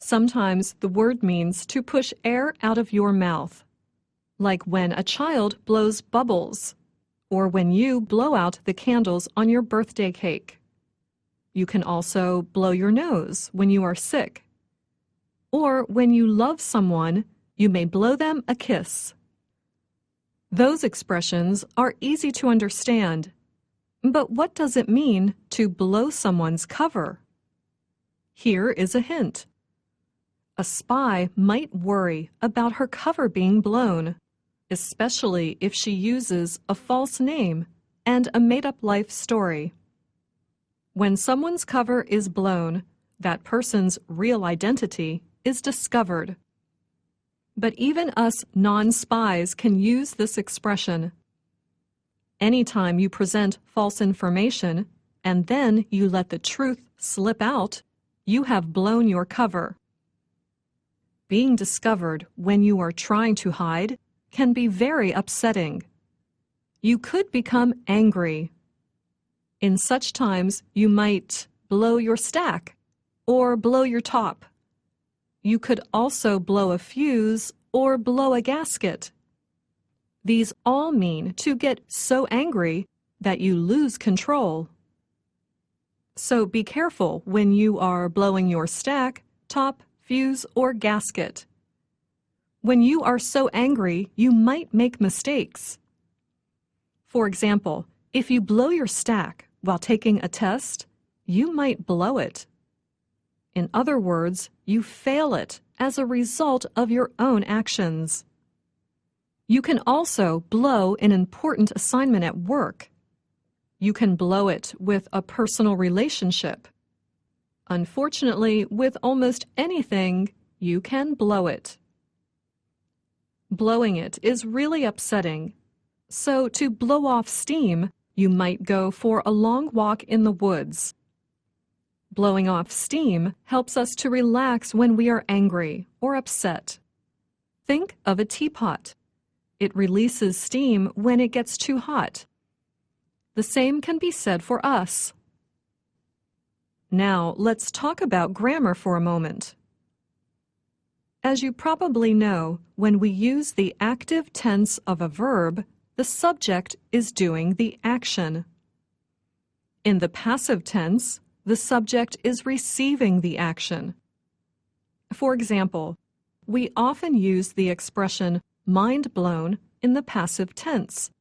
Sometimes the word means to push air out of your mouth, like when a child blows bubbles, or when you blow out the candles on your birthday cake. You can also blow your nose when you are sick. Or when you love someone, you may blow them a kiss. Those expressions are easy to understand, but what does it mean to blow someone's cover? Here is a hint. A spy might worry about her cover being blown, especially if she uses a false name and a made-up life story. When someone's cover is blown, that person's real identity is discovered. But even us non-spies can use this expression. Anytime you present false information and then you let the truth slip out, you have blown your cover. Being discovered when you are trying to hide can be very upsetting. You could become angry. In such times, you might blow your stack or blow your top. You could also blow a fuse or blow a gasket. These all mean to get so angry that you lose control. So be careful when you are blowing your stack, top, fuse, or gasket. When you are so angry, you might make mistakes. For example, if you blow your stack while taking a test, you might blow it. In other words, you fail it as a result of your own actions. You can also blow an important assignment at work. You can blow it with a personal relationship. Unfortunately, with almost anything, you can blow it. Blowing it is really upsetting. So to blow off steam, you might go for a long walk in the woods. Blowing off steam helps us to relax when we are angry or upset. Think of a teapot. It releases steam when it gets too hot. The same can be said for us. Now, let's talk about grammar for a moment. As you probably know, when we use the active tense of a verb, the subject is doing the action. In the passive tense, the subject is receiving the action. For example, we often use the expression mind blown in the passive tense.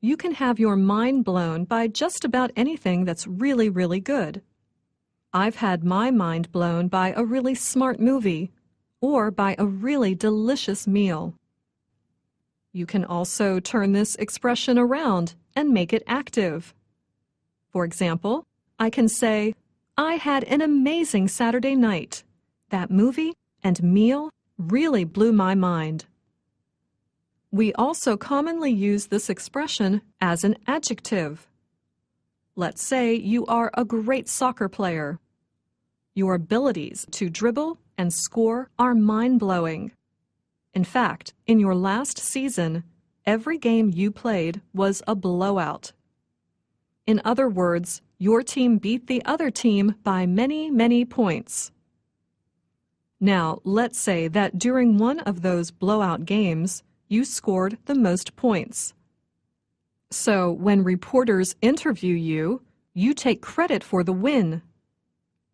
You can have your mind blown by just about anything that's really, really good. I've had my mind blown by a really smart movie or by a really delicious meal. You can also turn this expression around and make it active. For example, I can say, I had an amazing Saturday night. That movie and meal really blew my mind. We also commonly use this expression as an adjective. Let's say you are a great soccer player. Your abilities to dribble and score are mind-blowing. In fact, in your last season, every game you played was a blowout. In other words, your team beat the other team by many, many points. Now, let's say that during one of those blowout games, you scored the most points. So, when reporters interview you, you take credit for the win.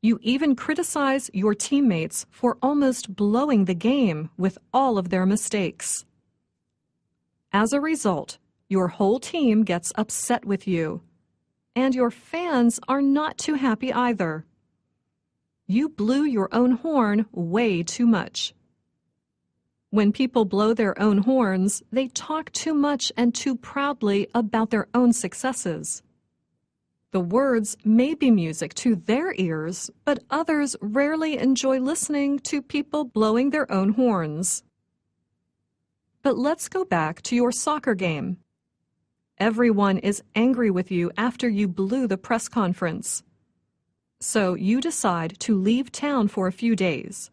You even criticize your teammates for almost blowing the game with all of their mistakes. As a result, your whole team gets upset with you, and your fans are not too happy either. You blew your own horn way too much. When people blow their own horns, they talk too much and too proudly about their own successes. The words may be music to their ears, but others rarely enjoy listening to people blowing their own horns. But let's go back to your soccer game. Everyone is angry with you after you blew the press conference. So you decide to leave town for a few days,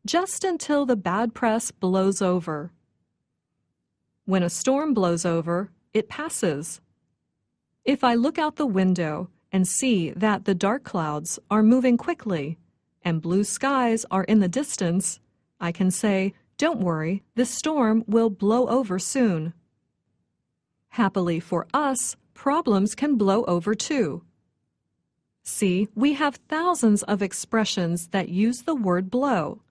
just until the bad press blows over. When a storm blows over, it passes. If I look out the window and see that the dark clouds are moving quickly and blue skies are in the distance, I can say, "Don't worry, this storm will blow over soon." Happily for us, problems can blow over too. See, we have thousands of expressions that use the word blow.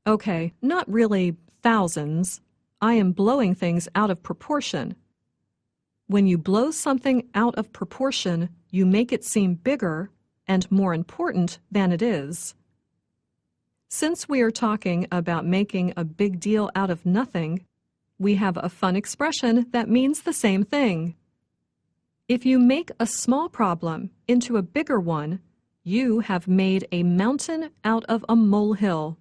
Okay, not really thousands. I am blowing things out of proportion. When you blow something out of proportion, you make it seem bigger and more important than it is. Since we are talking about making a big deal out of nothing, we have a fun expression that means the same thing. If you make a small problem into a bigger one, you have made a mountain out of a molehill.